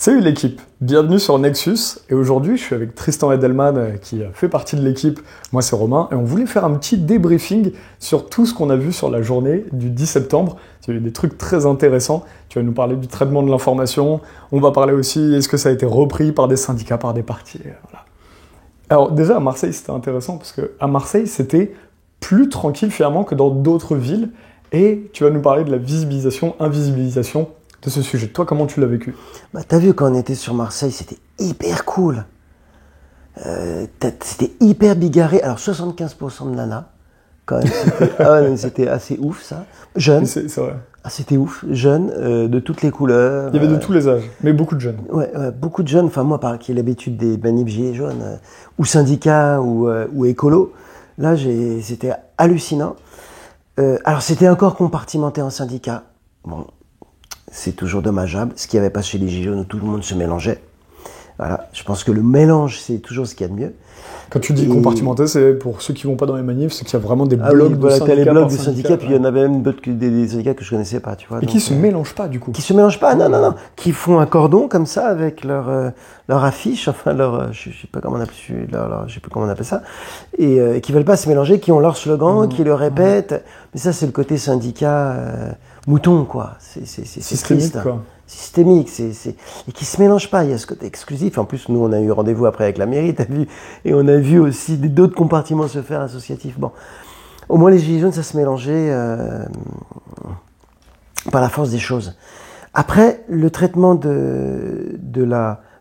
Salut l'équipe, bienvenue sur Nexus et aujourd'hui je suis avec Tristan Edelman qui fait partie de l'équipe, moi c'est Romain et on voulait faire un petit débriefing sur tout ce qu'on a vu sur la journée du 10 septembre. Il y a eu des trucs très intéressants, tu vas nous parler du traitement de l'information, on va parler aussi est-ce que ça a été repris par des syndicats, par des partis, voilà. Alors déjà à Marseille c'était intéressant parce qu'à Marseille c'était plus tranquille finalement que dans d'autres villes et tu vas nous parler de la visibilisation, invisibilisation de ce sujet. Toi, comment tu l'as vécu? Bah, t'as vu, quand on était sur Marseille, c'était hyper cool. C'était hyper bigarré. Alors, 75% de nanas, quand même. C'était assez ouf, ça. Jeunes. C'est vrai. Ah, c'était ouf. Jeunes, de toutes les couleurs. Il y avait de tous les âges, mais beaucoup de jeunes. Ouais, beaucoup de jeunes. Enfin, moi, qui ai l'habitude des manifs gilets jaunes, ou syndicats, ou écolos, là, c'était hallucinant. Alors, c'était encore compartimenté en syndicats. Bon. C'est toujours dommageable, ce qu'il n'y avait pas chez les Gilets jaunes où tout le monde se mélangeait. Voilà, je pense que le mélange, c'est toujours ce qu'il y a de mieux. Quand tu dis compartimenté, c'est pour ceux qui ne vont pas dans les manifs, c'est qu'il y a vraiment des blocs de syndicats. T'as les blocs de syndicats, puis il y en avait même d'autres des syndicats que je ne connaissais pas, tu vois. Et qui ne se mélangent pas, du coup. Qui ne se mélangent pas, non. Qui font un cordon comme ça avec leur affiche, enfin je ne sais pas comment on appelle ça, et qui ne veulent pas se mélanger, qui ont leur slogan, qui le répètent. Mais ça, c'est le côté syndicat mouton, quoi. C'est systémique, triste, quoi. Systémique, et qui se mélange pas. Il y a ce côté exclusif. En plus, nous, on a eu rendez-vous après avec la mairie, t'as vu, et on a vu aussi d'autres compartiments se faire associatifs. Bon, au moins les Gilets jaunes, ça se mélangeait par la force des choses. Après, le traitement de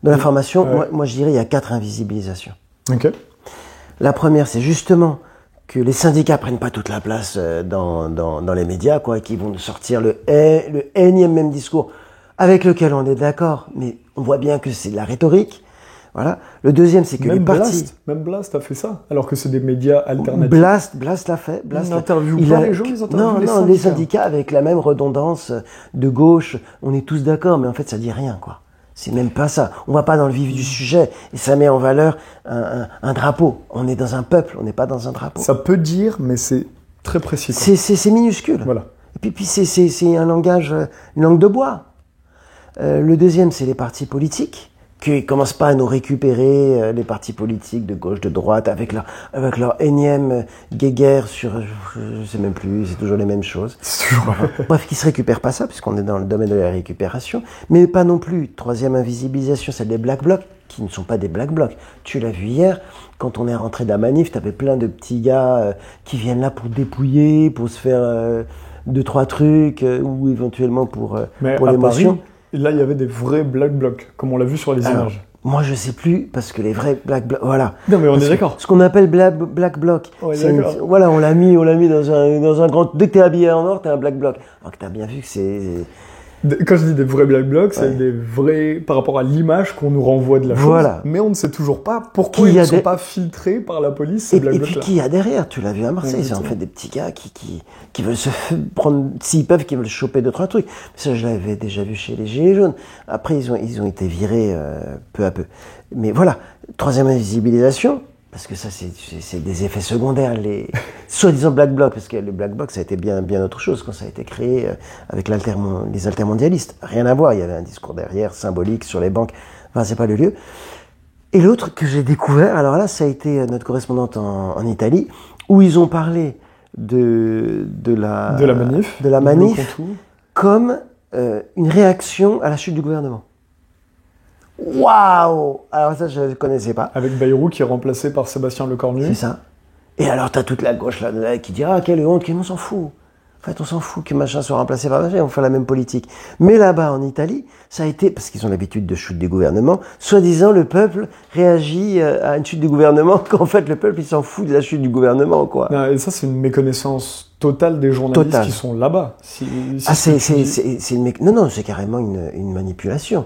l'information, moi, je dirais, il y a 4 invisibilisations. Ok. La première, c'est justement que les syndicats prennent pas toute la place dans les médias, quoi, et qu'ils vont sortir le énième même discours avec lequel on est d'accord, mais on voit bien que c'est de la rhétorique. Voilà. Le deuxième, c'est que les partis... Même Blast a fait ça, alors que c'est des médias alternatifs. Blast l'a fait. Ils n'interviewent pas les gens, ils interviewent les syndicats. Non, les syndicats avec la même redondance de gauche, on est tous d'accord, mais en fait, ça dit rien, quoi. C'est même pas ça. On va pas dans le vif du sujet, et ça met en valeur un drapeau. On est dans un peuple, on n'est pas dans un drapeau. Ça peut dire, mais c'est très précis. C'est minuscule. Voilà. Et puis c'est un langage, une langue de bois. Le deuxième, c'est les partis politiques, qui commencent pas à nous récupérer, les partis politiques de gauche, de droite, avec leur énième guéguerre sur, je sais même plus, c'est toujours les mêmes choses. Bref, qui se récupèrent pas ça, puisqu'on est dans le domaine de la récupération, mais pas non plus. Troisième invisibilisation, c'est des black blocs, qui ne sont pas des black blocs. Tu l'as vu hier, quand on est rentré de la manif, t'avais plein de petits gars qui viennent là pour dépouiller, pour se faire 2-3 trucs, ou éventuellement pour l'émotion. Et là, il y avait des vrais black blocs, comme on l'a vu sur les images. Moi, je sais plus, parce que les vrais black blocs, voilà. Non, mais on est d'accord. Ce qu'on appelle black bloc, voilà, on l'a mis dans un grand... Dès que t'es habillé en or, t'es un black bloc. Alors que t'as bien vu que c'est... Quand je dis des vrais black blocs, c'est des vrais par rapport à l'image qu'on nous renvoie de la chose. Mais on ne sait toujours pas pourquoi ils ne sont pas filtrés par la police, ces black blocs-là. Et puis qui y a derrière? Tu l'as vu à Marseille, c'est en fait des petits gars qui veulent se prendre, s'ils peuvent, qui veulent choper 2-3 trucs. Ça, je l'avais déjà vu chez les Gilets jaunes. Après, ils ont été virés peu à peu. Mais voilà, troisième invisibilisation. Parce que ça, c'est des effets secondaires, les soi-disant black blocs, parce que le black bloc, ça a été bien autre chose quand ça a été créé avec les altermondialistes. Rien à voir, il y avait un discours derrière, symbolique, sur les banques. Enfin, c'est pas le lieu. Et l'autre que j'ai découvert, alors là, ça a été notre correspondante en Italie, où ils ont parlé de la manif comme une réaction à la chute du gouvernement. Waouh! Alors ça, je ne connaissais pas. Avec Bayrou qui est remplacé par Sébastien Lecornu. C'est ça. Et alors, t'as toute la gauche là qui dit « Ah, quelle honte, on s'en fout !» En fait, on s'en fout que machin soit remplacé par machin, on fait la même politique. Mais là-bas, en Italie, ça a été, parce qu'ils ont l'habitude de chute des gouvernements, soi-disant, le peuple réagit à une chute du gouvernement, qu'en fait, le peuple, il s'en fout de la chute du gouvernement, quoi. Non, et ça, c'est une méconnaissance totale des journalistes qui sont là-bas. Non, c'est carrément une manipulation.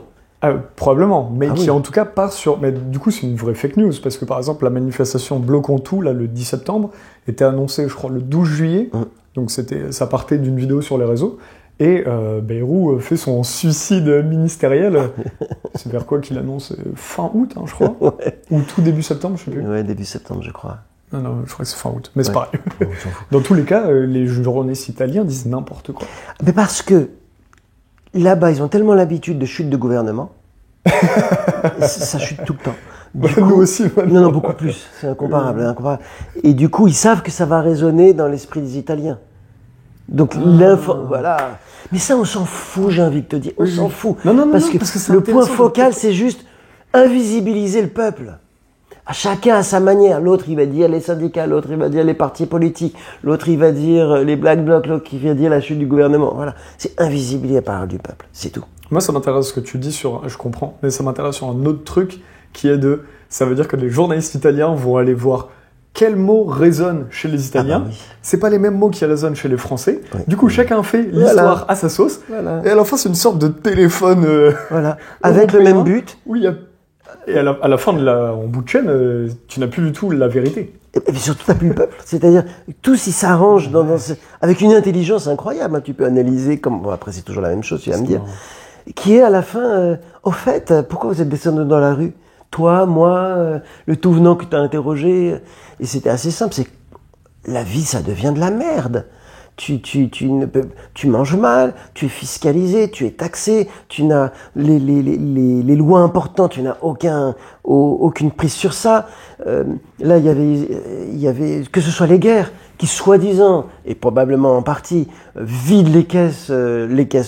Probablement, mais qui en tout cas part sur... Mais du coup, c'est une vraie fake news, parce que par exemple, la manifestation Bloquons tout, là, le 10 septembre, était annoncée, je crois, le 12 juillet, donc ça partait d'une vidéo sur les réseaux, et Bayrou fait son suicide ministériel, c'est vers quoi qu'il annonce fin août, je crois, ou tout début septembre, je sais plus. Ouais, début septembre, je crois. Non, je crois que c'est fin août, mais c'est pareil. Dans tous les cas, les journalistes italiens disent n'importe quoi. Mais parce que là-bas, ils ont tellement l'habitude de chute de gouvernement Ça chute tout le temps. Nous aussi. Non, beaucoup plus. C'est incomparable, incomparable. Et du coup, ils savent que ça va résonner dans l'esprit des Italiens. Donc, voilà. Mais ça, on s'en fout, j'ai envie de te dire. On s'en fout. Non, parce que le point focal, c'est juste invisibiliser le peuple. À chacun à sa manière. L'autre, il va dire les syndicats, l'autre, il va dire les partis politiques, l'autre, il va dire les Black Blocs, l'autre, qui va dire la chute du gouvernement. Voilà. C'est invisibiliser la parole du peuple. C'est tout. Moi, ça m'intéresse ce que tu dis sur... Je comprends, mais ça m'intéresse sur un autre truc qui est de... Ça veut dire que les journalistes italiens vont aller voir quels mots résonnent chez les Italiens. Ah bah oui. C'est pas les mêmes mots qui résonnent chez les Français. Oui. Du coup, chacun fait l'histoire à sa sauce. Voilà. Et à la fin, c'est une sorte de téléphone... Voilà. Avec le même but. Oui, et à la fin, en bout de chaîne, tu n'as plus du tout la vérité. Et surtout, tu n'as plus le peuple. C'est-à-dire, tous, ils s'arrangent avec une intelligence incroyable. Hein. Tu peux analyser comme... Bon, après, c'est toujours la même chose, tu vas me dire. Qui est à la fin... au fait, pourquoi vous êtes descendu dans la rue? Toi, moi, le tout venant que tu as interrogé. Et c'était assez simple. C'est que la vie, ça devient de la merde. Tu manges mal, tu es fiscalisé, tu es taxé, tu n'as les lois importantes, tu n'as aucune prise sur ça. Là, il y avait que ce soit les guerres qui, soi-disant, et probablement en partie, vident les caisses,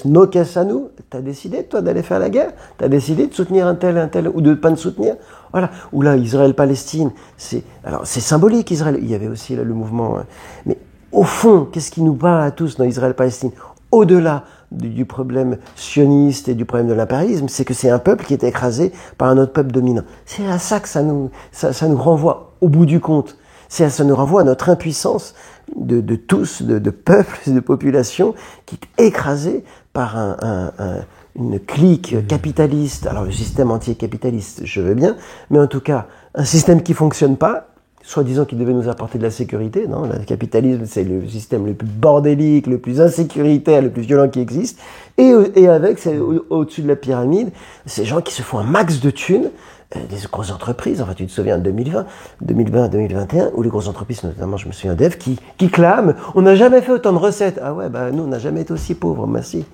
nos caisses à nous. T'as décidé, toi, d'aller faire la guerre? T'as décidé de soutenir un tel, ou de ne pas le soutenir? Voilà. Ou là, Israël-Palestine, c'est symbolique, Israël. Il y avait aussi là, le mouvement... mais au fond, qu'est-ce qui nous parle à tous dans Israël-Palestine? Au-delà du problème sioniste et du problème de l'impérialisme, c'est que c'est un peuple qui est écrasé par un autre peuple dominant. C'est à ça que ça nous renvoie au bout du compte. Ça nous renvoie à notre impuissance de tous, de peuples et de populations qui est écrasée par une clique capitaliste. Alors le système anti-capitaliste, je veux bien, mais en tout cas, un système qui fonctionne pas, soi-disant qu'il devait nous apporter de la sécurité. Non, le capitalisme, c'est le système le plus bordélique, le plus insécuritaire, le plus violent qui existe. Et avec, c'est au-dessus de la pyramide, ces gens qui se font un max de thunes, des grosses entreprises. Enfin, tu te souviens de 2020-2021, où les grosses entreprises, notamment, je me souviens d'EF, qui clament « On n'a jamais fait autant de recettes ». Ah ouais, nous, on n'a jamais été aussi pauvres, merci.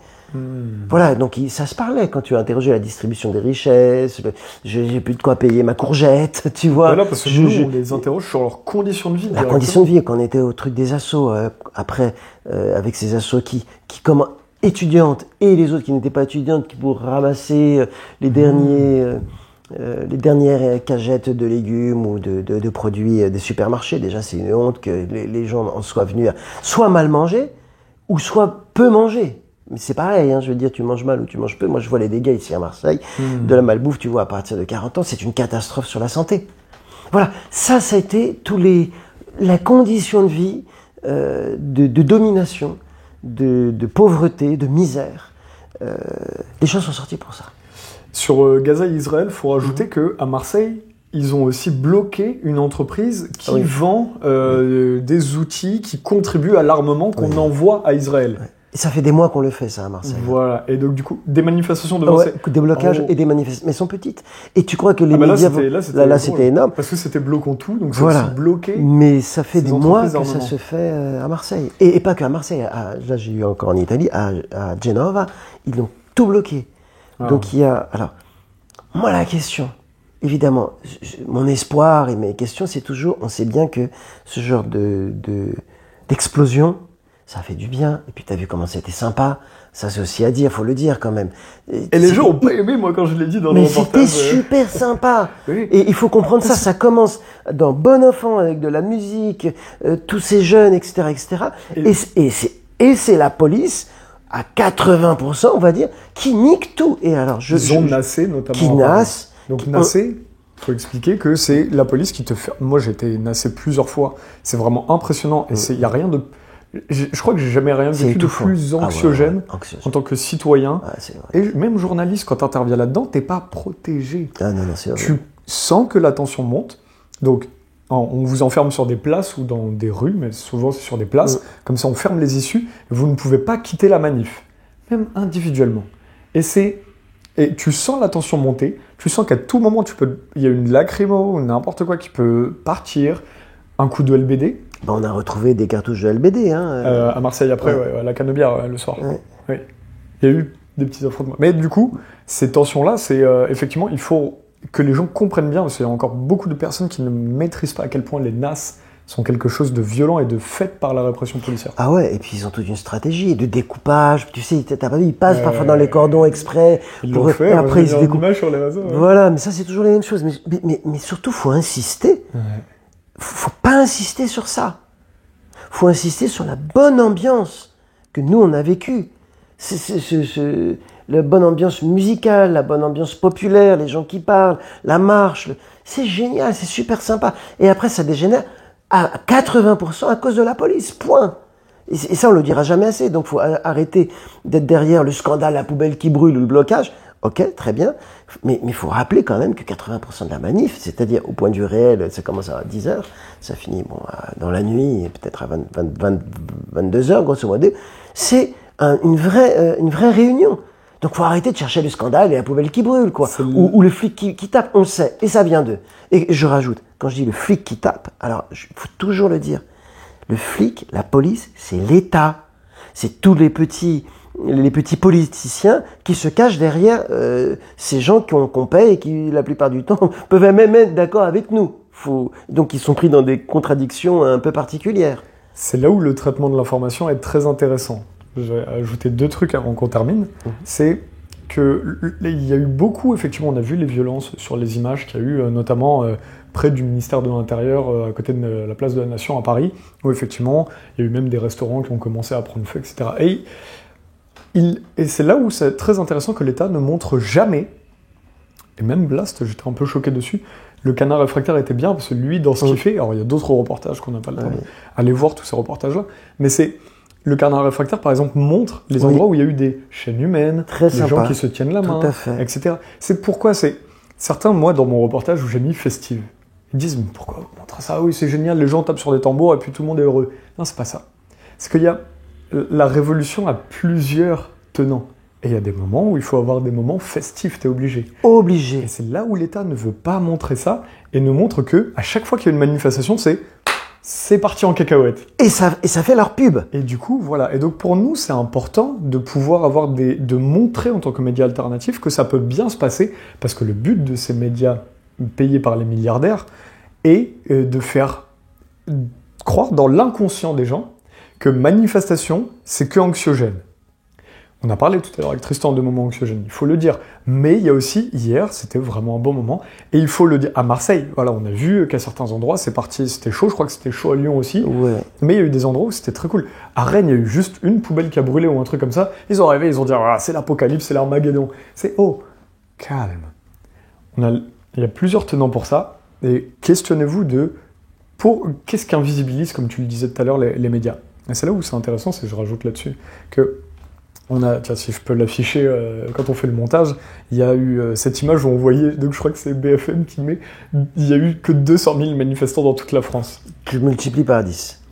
Voilà, donc ça se parlait quand tu as interrogé la distribution des richesses, j'ai plus de quoi payer ma courgette, tu vois. Voilà, parce que nous, on les interroge sur leurs conditions de vie. La condition de vie, quand on était au truc des assos, après, avec ces assos qui comme étudiantes et les autres qui n'étaient pas étudiantes, qui pour ramasser les dernières cagettes de légumes ou de produits des supermarchés. Déjà, c'est une honte que les gens en soient venus à soit mal manger, ou soit peu manger. Mais c'est pareil, hein, je veux dire, tu manges mal ou tu manges peu. Moi, je vois les dégâts ici à Marseille. De la malbouffe, tu vois, à partir de 40 ans, c'est une catastrophe sur la santé. Voilà, ça a été la condition de vie de domination, de pauvreté, de misère. Les gens sont sortis pour ça. Sur Gaza et Israël, il faut rajouter qu'à Marseille, ils ont aussi bloqué une entreprise qui vend des outils qui contribuent à l'armement qu'on envoie à Israël. Ouais. Et ça fait des mois qu'on le fait, ça, à Marseille. Voilà. Et donc, du coup, des manifestations devant... des blocages et des manifestations. Mais elles sont petites. Et tu crois que les médias... Là, c'était énorme. Parce que c'était bloquant tout, donc c'est aussi bloqué. Mais ça fait des mois que ça se fait à Marseille. Et pas qu'à Marseille. Là, j'ai eu encore en Italie, à Genova, ils l'ont tout bloqué. Donc, il y a... Alors, moi, la question... Évidemment, mon espoir et mes questions, c'est toujours... On sait bien que ce genre d'explosion... Ça fait du bien. Et puis, t'as vu comment c'était sympa. Ça, c'est aussi à dire, faut le dire quand même. Et les gens ont pas aimé, moi, quand je l'ai dit dans le reportage. Mais c'était super sympa. Oui. Et il faut comprendre ça. Ça commence dans Bon Enfant, avec de la musique, tous ces jeunes, etc., etc. Et c'est la police, à 80%, on va dire, qui nique tout. Et alors, Ils ont nassé, notamment. Qui nassent. Donc, nassé, faut expliquer que c'est la police qui te fait... Moi, j'ai été nassé plusieurs fois. C'est vraiment impressionnant. Et il y a rien de... Je crois que j'ai jamais rien vécu de plus anxiogène en tant que citoyen. Et même journaliste, quand tu interviens là-dedans, t'es pas protégé. Tu sens que la tension monte. Donc, on vous enferme sur des places ou dans des rues, mais souvent c'est sur des places. Comme ça, on ferme les issues. Et vous ne pouvez pas quitter la manif, même individuellement. Et tu sens la tension monter. Tu sens qu'à tout moment, il y a une lacrymo ou n'importe quoi qui peut partir. Un coup de LBD. On a retrouvé des cartouches de LBD. À Marseille, après, à la Canebière, le soir. Oui. Il y a eu des petits affrontements. Mais du coup, ces tensions-là, c'est effectivement, il faut que les gens comprennent bien, parce qu'il y a encore beaucoup de personnes qui ne maîtrisent pas à quel point les NAS sont quelque chose de violent et de fait par la répression policière. Ah ouais, et puis ils ont toute une stratégie de découpage. Tu sais, t'as pas vu, ils passent parfois dans les cordons exprès. Ils l'ont fait, après ils se découpent. image sur les réseaux. Ouais. Voilà, mais ça c'est toujours la même chose. Mais surtout, faut insister. Ouais. Faut pas insister sur ça. Faut insister sur la bonne ambiance que nous on a vécue. La bonne ambiance musicale, la bonne ambiance populaire, les gens qui parlent, la marche. C'est génial, c'est super sympa. Et après, ça dégénère à 80% à cause de la police, point. Et ça, on le dira jamais assez. Donc, faut arrêter d'être derrière le scandale, la poubelle qui brûle ou le blocage. Ok, très bien. Mais il faut rappeler quand même que 80% de la manif, c'est-à-dire au point de vue réel, ça commence à 10h, ça finit dans la nuit, peut-être à 22h, grosso modo, c'est une vraie réunion. Donc, faut arrêter de chercher le scandale et la poubelle qui brûle, quoi. Ou le flic qui tape, on le sait. Et ça vient d'eux. Et je rajoute, quand je dis le flic qui tape, alors, il faut toujours le dire. Le flic, la police, c'est l'État. C'est tous les petits politiciens qui se cachent derrière ces gens qu'on paye et qui, la plupart du temps, peuvent même être d'accord avec nous. Donc, ils sont pris dans des contradictions un peu particulières. C'est là où le traitement de l'information est très intéressant. Je vais ajouter 2 trucs avant qu'on termine. C'est qu'il y a eu beaucoup, effectivement, on a vu les violences sur les images qu'il y a eu, notamment près du ministère de l'Intérieur, à côté de la place de la Nation à Paris, où effectivement, il y a eu même des restaurants qui ont commencé à prendre feu, etc. Et c'est là où c'est très intéressant que l'État ne montre jamais, et même Blast, j'étais un peu choqué dessus, le Canard réfractaire était bien, parce que lui, dans ce qu'il fait, alors il y a d'autres reportages qu'on n'a pas le temps d'aller voir tous ces reportages-là, mais c'est... Le Canard réfractaire, par exemple, montre les endroits où il y a eu des chaînes humaines, très des sympa. gens qui se tiennent la main, etc. C'est pourquoi certains, moi, dans mon reportage où j'ai mis festive, ils disent « Mais pourquoi vous montrez ça? Oui, c'est génial, les gens tapent sur des tambours et puis tout le monde est heureux. » Non, c'est pas ça. C'est qu'il y a... La révolution a plusieurs tenants. Et il y a des moments où il faut avoir des moments festifs, t'es obligé. Obligé. Et c'est là où l'État ne veut pas montrer ça et ne montre que, à chaque fois qu'il y a une manifestation, c'est parti en cacahuète. Et ça fait leur pub. Et du coup, voilà. Et donc, pour nous, c'est important de pouvoir de montrer en tant que média alternatif que ça peut bien se passer, parce que le but de ces médias payés par les milliardaires est de faire croire dans l'inconscient des gens que manifestation, c'est que anxiogène. On a parlé tout à l'heure avec Tristan de moments anxiogènes, il faut le dire. Mais il y a aussi, hier, c'était vraiment un bon moment, et il faut le dire, à Marseille, voilà, on a vu qu'à certains endroits, c'est parti, c'était chaud, je crois que c'était chaud à Lyon aussi, mais il y a eu des endroits où c'était très cool. À Rennes, il y a eu juste une poubelle qui a brûlé ou un truc comme ça, ils ont rêvé, ils ont dit, ah, c'est l'apocalypse, c'est l'Armageddon. C'est, calme. Il y a plusieurs tenants pour ça, et questionnez-vous qu'est-ce qu'invisibilise, comme tu le disais tout à l'heure, les médias. Et c'est là où c'est intéressant, c'est je rajoute là-dessus, que tiens, si je peux l'afficher quand on fait le montage, il y a eu cette image où on voyait, donc je crois que c'est BFM qui met, il y a eu que 200 000 manifestants dans toute la France. Je multiplie par 10.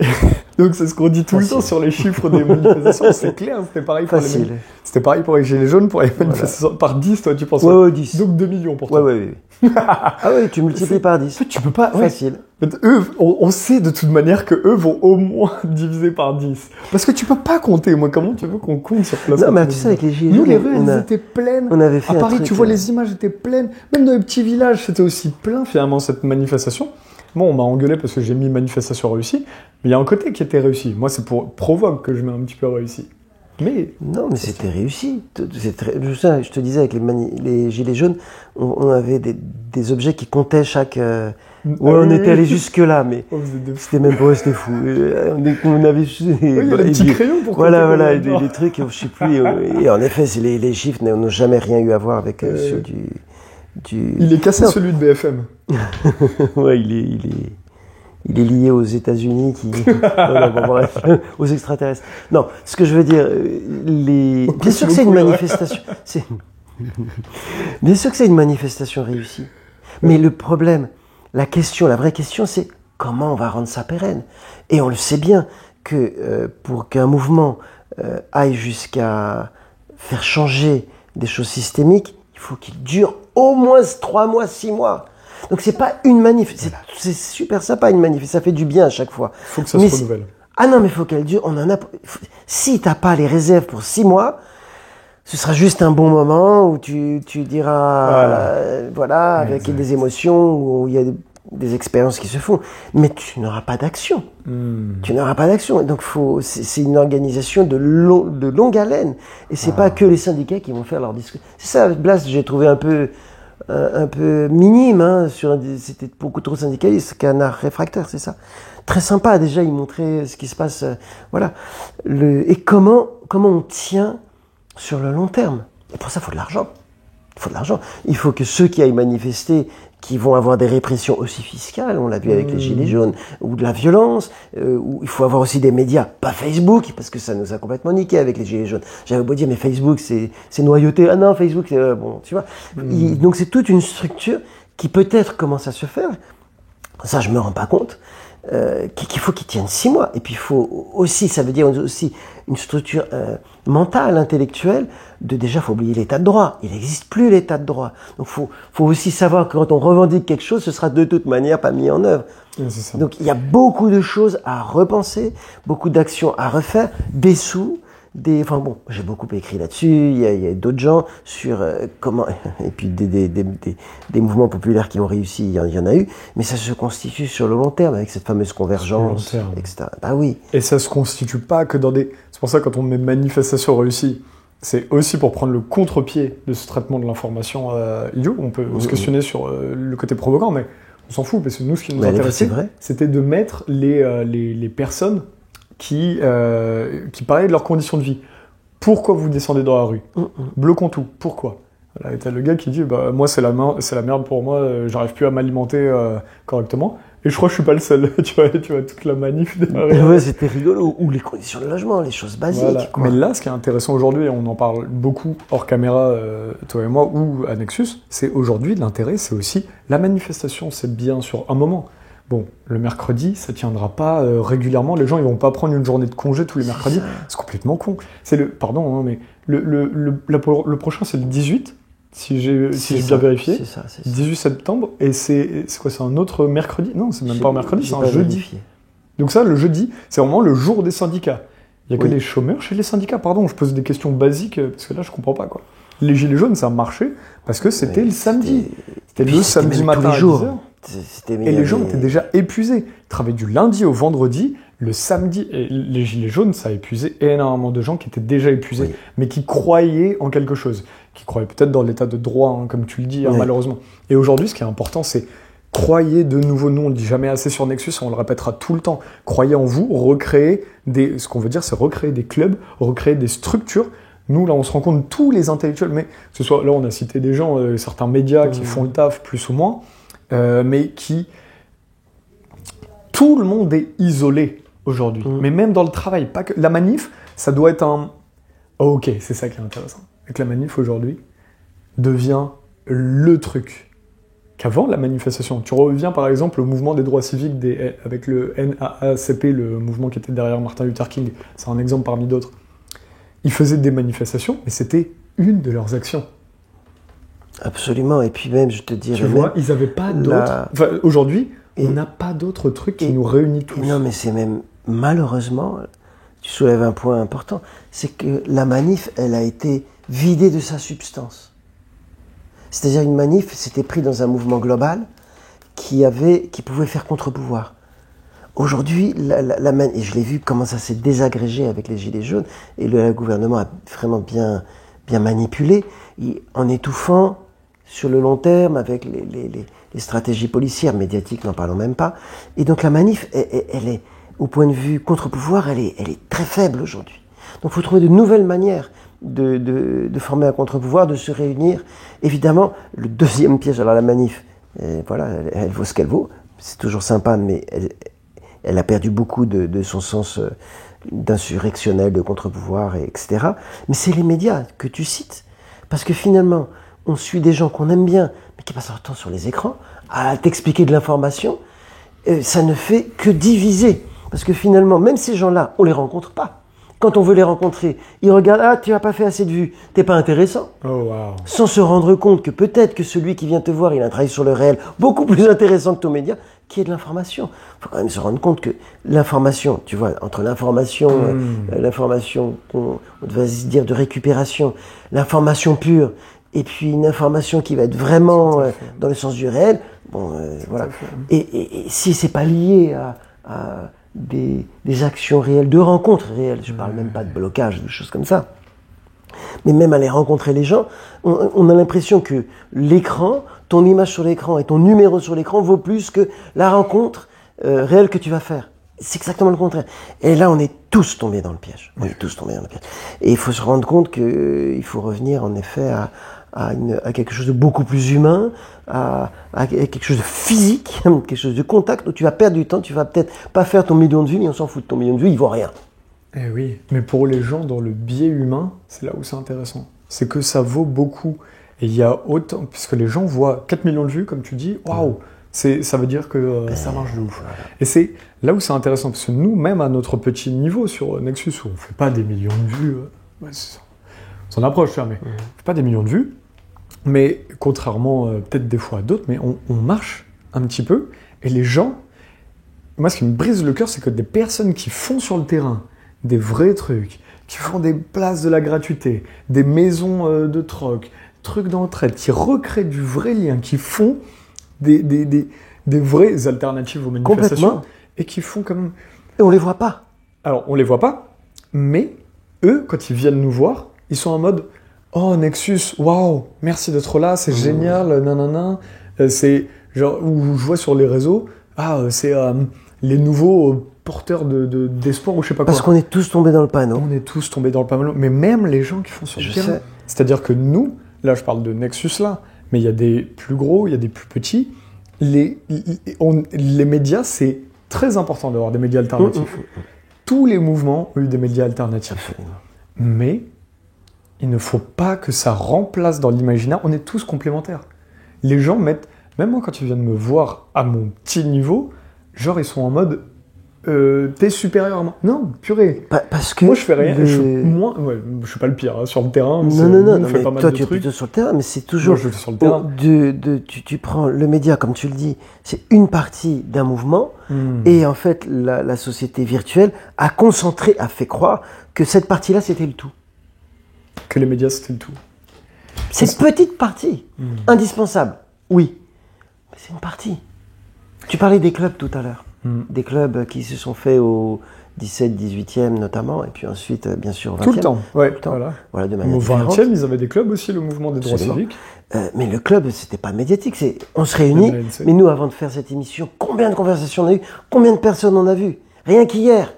Donc c'est ce qu'on dit tout le temps sur les chiffres des manifestations, c'est clair, c'était pareil pour les Gilets jaunes, pour les manifestations, par 10 toi tu penses? Ouais, 10. Donc 2 millions pour toi. Ouais. Ah oui, tu multiplies par 10. Tu peux pas... Facile. Eux, on sait de toute manière que eux vont au moins diviser par 10. Parce que tu peux pas compter. Moi, comment tu veux qu'on compte sur place? Non, mais tu sais, avec les Gilets jaunes... Nous, les rues, elles étaient pleines. On avait fait à Paris, tu vois, les images étaient pleines. Même dans les petits villages, c'était aussi plein, finalement, cette manifestation. Bon, on m'a engueulé parce que j'ai mis manifestation réussie. Mais il y a un côté qui était réussi. Moi, c'est pour provoque que je mets un petit peu réussi. Mais... Non, mais c'était réussi. Je te disais, avec les Gilets jaunes, on avait des objets qui comptaient chaque... on était allé jusque-là, mais c'était même pas, c'était fou. On avait des petits crayons pour voilà, des trucs, je sais plus. Et en effet, les chiffres n'ont jamais rien eu à voir avec ceux du... Il est cassé, celui de BFM. Ouais, il est lié aux États-Unis, bref, aux extraterrestres. Non, ce que je veux dire, bien sûr que c'est une manifestation. Bien sûr que c'est une manifestation réussie. Mais le problème, la vraie question, c'est comment on va rendre ça pérenne. Et on le sait bien que pour qu'un mouvement aille jusqu'à faire changer des choses systémiques, il faut qu'il dure au moins 3 mois, 6 mois. Donc c'est pas une manif, c'est super sympa une manif, ça fait du bien à chaque fois. Il faut que ça se renouvelle. Ah non, mais il faut qu'elle dure, si t'as pas les réserves pour 6 mois, ce sera juste un bon moment où tu diras, voilà, avec des émotions, où il y a des expériences qui se font, mais tu n'auras pas d'action. Tu n'auras pas d'action. Donc c'est une organisation de longue haleine. Et c'est pas que les syndicats qui vont faire leur discours. C'est ça, Blas, j'ai trouvé un peu minime, hein, c'était beaucoup trop syndicaliste, Canard réfractaire, c'est ça. Très sympa, déjà, il montrait ce qui se passe, voilà. Et comment on tient sur le long terme. Et pour ça, il faut de l'argent. Il faut de l'argent. Il faut que ceux qui aillent manifester, qui vont avoir des répressions aussi fiscales, on l'a vu avec les Gilets jaunes, ou de la violence, où il faut avoir aussi des médias, pas Facebook, parce que ça nous a complètement niqué avec les Gilets jaunes. J'avais beau dire, mais Facebook, c'est noyauté. Ah non, Facebook, bon, tu vois. Donc c'est toute une structure qui peut-être commence à se faire. Ça, je me rends pas compte. Qu'il faut qu'ils tiennent 6 mois. Et puis il faut aussi, ça veut dire aussi une structure mentale, intellectuelle, faut oublier l'état de droit. Il n'existe plus l'état de droit. Donc faut aussi savoir que quand on revendique quelque chose, ce sera de toute manière pas mis en œuvre. Donc il y a beaucoup de choses à repenser, beaucoup d'actions à refaire, des sous, enfin bon, j'ai beaucoup écrit là-dessus, il y a d'autres gens sur comment, et puis des mouvements populaires qui ont réussi, il y en a eu, mais ça se constitue sur le long terme, avec cette fameuse convergence, etc. Bah oui. Et ça se constitue pas que dans c'est pour ça que quand on met manifestation réussie, c'est aussi pour prendre le contre-pied de ce traitement de l'information idiot. On peut se questionner sur le côté provoquant, mais on s'en fout, parce que nous, ce qui nous intéressait, c'était de mettre les personnes qui parlaient de leurs conditions de vie. Pourquoi vous descendez dans la rue? Bloquons tout. Pourquoi? Voilà, et t'as le gars qui dit, moi c'est la merde pour moi, j'arrive plus à m'alimenter correctement. Et je crois que je suis pas le seul. tu vois toute la manif derrière. Ouais, c'était rigolo. Ou les conditions de logement, les choses basiques. Voilà. Mais là, ce qui est intéressant aujourd'hui, et on en parle beaucoup hors caméra, toi et moi, ou à Nexus, c'est aujourd'hui l'intérêt, c'est aussi la manifestation, c'est bien sur un moment. Bon, le mercredi, ça tiendra pas régulièrement. Les gens, ils vont pas prendre une journée de congé tous les mercredis. C'est complètement con. Pardon, hein, mais le prochain, c'est le 18, si j'ai bien vérifié. C'est ça. 18 septembre. Et c'est quoi, c'est un autre mercredi? Non, c'est même pas un mercredi, c'est un jeudi. Vérifié. Donc ça, le jeudi, c'est vraiment le jour des syndicats. Il y a que des chômeurs chez les syndicats. Pardon, je pose des questions basiques, parce que là, je comprends pas, quoi. Les Gilets jaunes, ça a marché parce que c'était le samedi. C'était le samedi matin à 10h. Et les gens étaient déjà épuisés. Ils travaillaient du lundi au vendredi, le samedi. Et les Gilets jaunes, ça a épuisé énormément de gens qui étaient déjà épuisés, mais qui croyaient en quelque chose. Qui croyaient peut-être dans l'état de droit, hein, comme tu le dis, hein, malheureusement. Et aujourd'hui, ce qui est important, c'est croyez de nouveau. Nous, on le dit jamais assez sur Nexus, on le répétera tout le temps. Croyez en vous, recréer ce qu'on veut dire, c'est recréer des clubs, recréer des structures. Nous, là, on se rend compte, tous les intellectuels, mais que ce soit, là, on a cité des gens, certains médias qui font le taf, plus ou moins, mais tout le monde est isolé aujourd'hui. Mais même dans le travail, pas que... La manif, ça doit être un... Oh, ok, c'est ça qui est intéressant. Et que la manif, aujourd'hui, devient le truc. Qu'avant la manifestation, tu reviens par exemple au mouvement des droits civiques avec le NAACP, le mouvement qui était derrière Martin Luther King, c'est un exemple parmi d'autres. Ils faisaient des manifestations, mais c'était une de leurs actions. Absolument, et puis même, je te dirais... Tu vois, ils n'avaient pas d'autres... Enfin, aujourd'hui, on n'a pas d'autres trucs qui nous réunissent tous. Non, mais c'est même, malheureusement, tu soulèves un point important, c'est que la manif, elle a été vidée de sa substance. C'est-à-dire une manif, c'était pris dans un mouvement global qui pouvait faire contre-pouvoir. Aujourd'hui, et je l'ai vu comment ça s'est désagrégé avec les Gilets jaunes, et le gouvernement a vraiment bien manipulé, en étouffant sur le long terme avec les stratégies policières, médiatiques, n'en parlons même pas. Et donc la manif, elle est, au point de vue contre-pouvoir, elle est très faible aujourd'hui. Donc il faut trouver de nouvelles manières de former un contre-pouvoir, de se réunir. Évidemment, le deuxième piège, alors la manif, voilà, elle vaut ce qu'elle vaut, c'est toujours sympa, mais elle a perdu beaucoup de son sens d'insurrectionnel, de contre-pouvoir, etc. Mais c'est les médias que tu cites. Parce que finalement, on suit des gens qu'on aime bien, mais qui passent leur temps sur les écrans, à t'expliquer de l'information. Ça ne fait que diviser. Parce que finalement, même ces gens-là, on ne les rencontre pas. quand on veut les rencontrer, ils regardent, ah, tu n'as pas fait assez de vues, t'es pas intéressant. Oh, wow. Sans se rendre compte que peut-être que celui qui vient te voir, il a un travail sur le réel beaucoup plus intéressant que ton média, qui est de l'information. Il faut quand même se rendre compte que l'information, tu vois, entre l'information, l'information qu'on va se dire de récupération, l'information pure, et puis une information qui va être vraiment dans le sens du réel, bon, voilà. Et si c'est pas lié à des actions réelles, de rencontres réelles, je parle même pas de blocage, de choses comme ça, mais même aller rencontrer les gens, on a l'impression que l'écran, ton image sur l'écran et ton numéro sur l'écran vaut plus que la rencontre réelle que tu vas faire. C'est exactement le contraire. Et là, on est tous tombés dans le piège. On est tous tombés dans le piège. Et il faut se rendre compte qu'il faut revenir, en effet, à quelque chose de beaucoup plus humain, à quelque chose de physique, quelque chose de contact, où tu vas perdre du temps, tu vas peut-être pas faire ton million de vues, mais on s'en fout de ton million de vues, il vaut rien. Eh oui, mais pour les gens dans le biais humain, c'est là où c'est intéressant. C'est que ça vaut beaucoup. Et il y a autant, puisque les gens voient 4 millions de vues, comme tu dis, waouh, ça veut dire que ça marche de ouf. Voilà. Et c'est là où c'est intéressant, parce que nous, même à notre petit niveau sur Nexus, où on fait pas des millions de vues, on s'en approche, mais on fait pas des millions de vues, mais contrairement peut-être des fois à d'autres, mais on marche un petit peu, et les gens, moi ce qui me brise le cœur, c'est que des personnes qui font sur le terrain des vrais trucs, qui font des places de la gratuité, des maisons de troc, trucs d'entraide, qui recréent du vrai lien, qui font des vraies alternatives aux manifestations, et qui font comme... Et on les voit pas. Alors, on les voit pas, mais eux, quand ils viennent nous voir, ils sont en mode « Oh, Nexus, waouh, merci d'être là, c'est génial, nanana. » C'est genre, où je vois sur les réseaux, c'est les nouveaux... porteurs d'espoir ou je sais pas quoi. Parce qu'on est tous tombés dans le panneau. On est tous tombés dans le panneau, mais même les gens qui font sur le terrain. C'est-à-dire que nous, là je parle de Nexus là, mais il y a des plus gros, il y a des plus petits. Les médias, c'est très important d'avoir des médias alternatifs. Tous les mouvements ont eu des médias alternatifs. Absolument. Mais il ne faut pas que ça remplace dans l'imaginaire. On est tous complémentaires. Les gens mettent, même moi quand ils viennent me voir à mon petit niveau, genre ils sont en mode t'es supérieur à moi. Non, purée. Parce que moi, je fais rien. Je suis pas le pire hein, sur le terrain. Non, mais toi, tu es plutôt sur le terrain, mais c'est toujours. Moi, je suis sur le terrain. Tu prends le média, comme tu le dis, c'est une partie d'un mouvement, et en fait, la société virtuelle a fait croire que cette partie-là, c'était le tout. Que les médias, c'était le tout. C'est une petite partie, indispensable, oui, mais c'est une partie. Tu parlais des clubs tout à l'heure. Des clubs qui se sont faits au 17, 18e notamment, et puis ensuite, bien sûr, au 20e. Tout le temps, ouais. Tout le temps. Voilà, de manière au différente. 20e, ils avaient des clubs aussi, le mouvement des droits civiques. Mais le club, c'était pas médiatique. On se réunit, mais nous, avant de faire cette émission, combien de conversations on a eu? Combien de personnes on a vu? Rien qu'hier.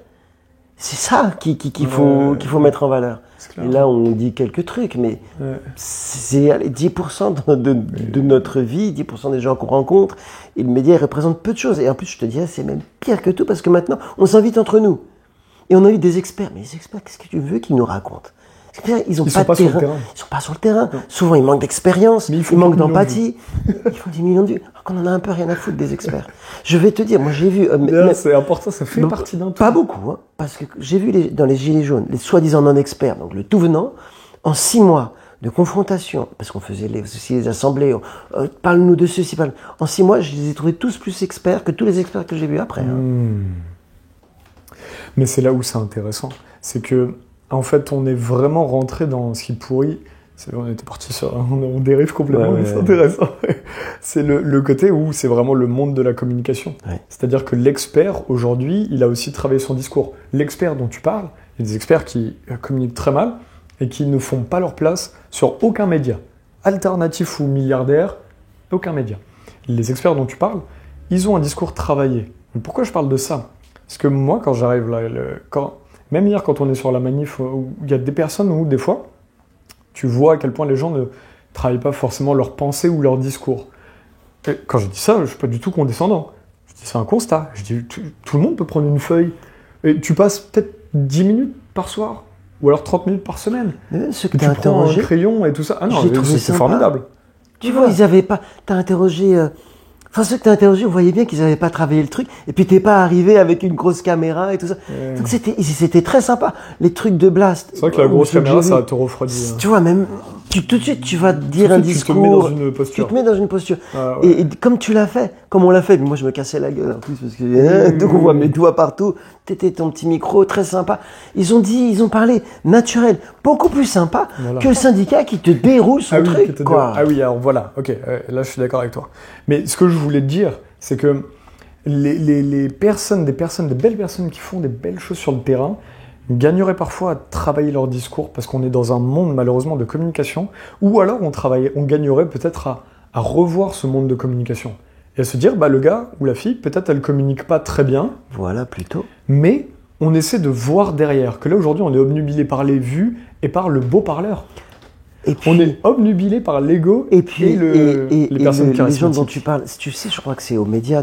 C'est ça qu'il faut mettre en valeur. Et là, on dit quelques trucs, mais c'est 10% de notre vie, 10% des gens qu'on rencontre, et le média représente peu de choses. Et en plus, je te dirais, c'est même pire que tout, parce que maintenant, on s'invite entre nous. Et on a eu des experts. Mais les experts, qu'est-ce que tu veux qu'ils nous racontent? Les experts, ils n'ont pas de terrain. Ils sont pas sur le terrain. Non. Souvent, ils manquent d'expérience, ils manquent d'empathie. Ils font 10 millions de vues. Alors qu'on en a un peu rien à foutre des experts. Je vais te dire, moi j'ai vu... c'est important, ça fait partie d'un tout. Pas beaucoup, hein, parce que j'ai vu dans les Gilets jaunes, les soi-disant non-experts, donc le tout venant, en 6 mois de confrontation, parce qu'on faisait aussi les assemblées, parle-nous de ceci, en 6 mois, je les ai trouvés tous plus experts que tous les experts que j'ai vus après. Hein. Mais c'est là où c'est intéressant. C'est que, en fait, on est vraiment rentré dans ce qui pourrit. On était parti sur... On dérive complètement, mais c'est intéressant. C'est le côté où c'est vraiment le monde de la communication. Ouais. C'est-à-dire que l'expert, aujourd'hui, il a aussi travaillé son discours. L'expert dont tu parles, il y a des experts qui communiquent très mal et qui ne font pas leur place sur aucun média. Alternatif ou milliardaire, aucun média. Les experts dont tu parles, ils ont un discours travaillé. Mais pourquoi je parle de ça? Parce que moi, quand j'arrive là, même hier, quand on est sur la manif, il y a des personnes où, des fois, tu vois à quel point les gens ne travaillent pas forcément leur pensée ou leur discours. Et quand je dis ça, je ne suis pas du tout condescendant. Je dis c'est un constat. Je dis tout le monde peut prendre une feuille. Et tu passes peut-être 10 minutes par soir, ou alors 30 minutes par semaine. Ce que tu prends un crayon et tout ça. Ah non, c'est formidable. Tu vois, ils n'avaient pas... T'as interrogé Enfin, ceux que tu as interrogés, on voyait bien qu'ils n'avaient pas travaillé le truc. Et puis, t'es pas arrivé avec une grosse caméra et tout ça. Donc, c'était très sympa. Les trucs de Blast. C'est vrai que la grosse caméra, ça te refroidit. Tu vois, même, tout de suite, tu vas dire un discours. Tu te mets dans une posture. Ah, ouais. Et comme tu l'as fait, comme on l'a fait, mais moi, je me cassais la gueule en plus parce que donc on voit mes doigts partout. T'étais ton petit micro, très sympa. Ils ont parlé naturel, beaucoup plus sympa que le syndicat qui te déroule son truc, quoi. Ah oui, alors voilà, ok, là je suis d'accord avec toi. Mais ce que je voulais te dire, c'est que des belles personnes qui font des belles choses sur le terrain gagneraient parfois à travailler leur discours parce qu'on est dans un monde malheureusement de communication, ou alors on gagnerait peut-être à revoir ce monde de communication et à se dire, bah le gars ou la fille, peut-être elle communique pas très bien. Voilà, plutôt. Mais on essaie de voir derrière, que là aujourd'hui on est obnubilé par les vues et par le beau parleur. Et puis, on est obnubilé par l'ego et les personnes charismatiques. Les gens dont tu parles, tu sais, je crois que c'est aux médias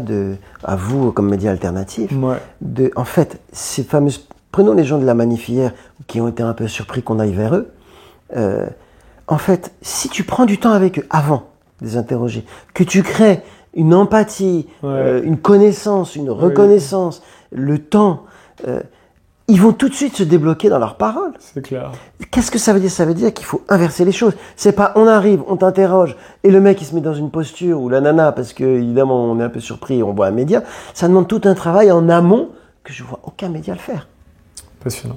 à vous comme médias alternatifs. Ouais. En fait, ces fameuses, prenons les gens de la manif hier qui ont été un peu surpris qu'on aille vers eux. En fait, si tu prends du temps avec eux avant de les interroger, que tu crées une empathie, une connaissance, une reconnaissance, le temps, ils vont tout de suite se débloquer dans leurs paroles. C'est clair. Qu'est-ce que ça veut dire? Ça veut dire qu'il faut inverser les choses. C'est pas on arrive, on t'interroge, et le mec il se met dans une posture, ou la nana, parce que évidemment on est un peu surpris et on voit un média. Ça demande tout un travail en amont que je vois aucun média le faire. Passionnant.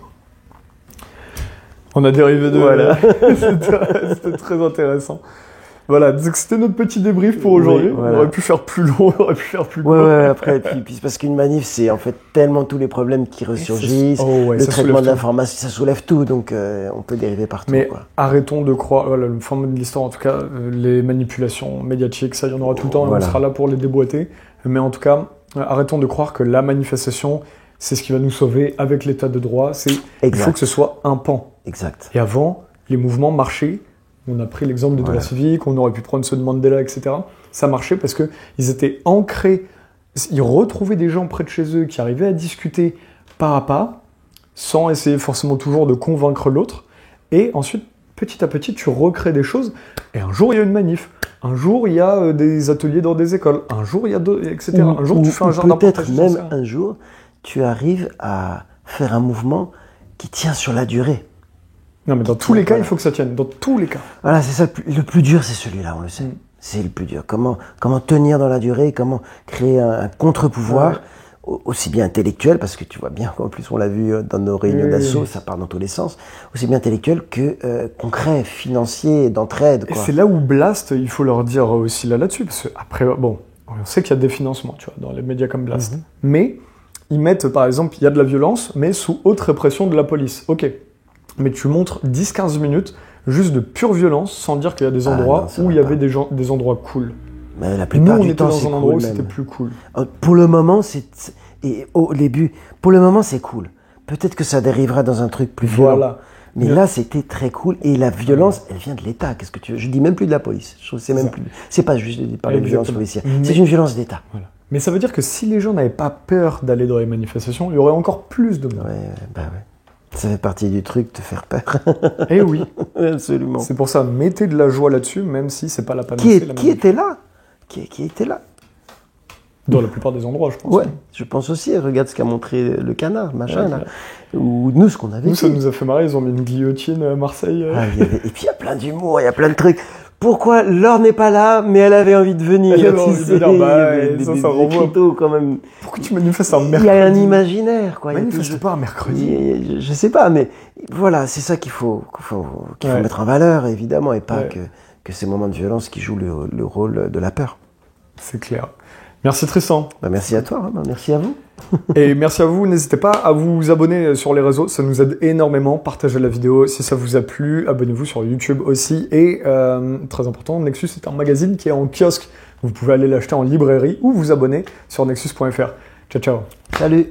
On a dérivé de... Voilà. C'était très intéressant. Voilà, donc c'était notre petit débrief pour aujourd'hui. Voilà. On aurait pu faire plus long, on aurait pu faire plus court. Ouais, après, puis parce qu'une manif, c'est en fait tellement tous les problèmes qui ressurgissent, le traitement de l'information, ça soulève tout, donc on peut dériver partout. Mais arrêtons de croire, voilà, le format de l'histoire, en tout cas, les manipulations médiatiques, ça, il y en aura tout le temps, et on sera là pour les déboîter. Mais en tout cas, arrêtons de croire que la manifestation, c'est ce qui va nous sauver avec l'état de droit. Il faut que ce soit un pan. Exact. Et avant, les mouvements marchaient. On a pris l'exemple de droit civique, on aurait pu prendre ceux de Mandela, etc. Ça marchait parce qu'ils étaient ancrés, ils retrouvaient des gens près de chez eux qui arrivaient à discuter pas à pas, sans essayer forcément toujours de convaincre l'autre. Et ensuite, petit à petit, tu recrées des choses. Et un jour, il y a une manif. Un jour, il y a des ateliers dans des écoles. Un jour, il y a d'autres, etc. Un jour, tu fais un jardin partagé. Peut-être même un jour, tu arrives à faire un mouvement qui tient sur la durée. Non, mais dans tous les cas, il faut que ça tienne. Dans tous les cas. Voilà, c'est ça. Le plus dur, c'est celui-là, on le sait. C'est le plus dur. Comment tenir dans la durée, comment créer un contre-pouvoir, aussi bien intellectuel, parce que tu vois bien qu'en plus, on l'a vu dans nos réunions d'assaut, ça part dans tous les sens, aussi bien intellectuel que concret, financier, d'entraide. Et c'est là où Blast, il faut leur dire aussi là-dessus, parce qu'après, bon, on sait qu'il y a des financements, tu vois, dans les médias comme Blast. Mais ils mettent, par exemple, il y a de la violence, mais sous haute répression de la police. Ok. Mais tu montres 10-15 minutes juste de pure violence sans dire qu'il y a des endroits où il y avait des endroits cool. Mais la plupart du temps, c'est cool. Nous, on était dans un endroit où c'était plus cool. Pour le moment, au début, pour le moment, c'est cool. Peut-être que ça dérivera dans un truc plus violent. Voilà. Mais là, c'était très cool. Et la violence, elle vient de l'État. Qu'est-ce que tu veux? Je dis même plus de la police. Je trouve que c'est même plus. C'est pas juste de parler de violence policière. C'est une violence d'État. Voilà. Mais ça veut dire que si les gens n'avaient pas peur d'aller dans les manifestations, il y aurait encore plus de monde. Ouais. Ça fait partie du truc, te faire peur. Eh oui. Absolument. C'est pour ça, mettez de la joie là-dessus, même si c'est pas la panacée. Qui était là? Qui était là? Dans la plupart des endroits, je pense. Ouais, je pense aussi. Regarde ce qu'a montré le canard, machin, là. Ou nous, ce qu'on avait Nous, ça nous a fait marrer. Ils ont mis une guillotine à Marseille. Et puis, il y a plein d'humour, il y a plein de trucs. Pourquoi Laure n'est pas là, mais elle avait envie de venir? Elle avait envie de dire, ça renvoie. Quand même. Pourquoi tu manifestes un mercredi? Il y a un imaginaire, quoi. Manifeste pas un mercredi. Je sais pas, mais voilà, c'est ça qu'il faut mettre en valeur, évidemment, et pas que ces moments de violence qui jouent le rôle de la peur. C'est clair. Merci Tristan. Merci à toi, merci à vous. Et merci à vous, n'hésitez pas à vous abonner sur les réseaux, ça nous aide énormément. Partagez la vidéo si ça vous a plu, abonnez-vous sur YouTube aussi. Et très important, Nexus est un magazine qui est en kiosque. Vous pouvez aller l'acheter en librairie ou vous abonner sur nexus.fr. Ciao, ciao. Salut.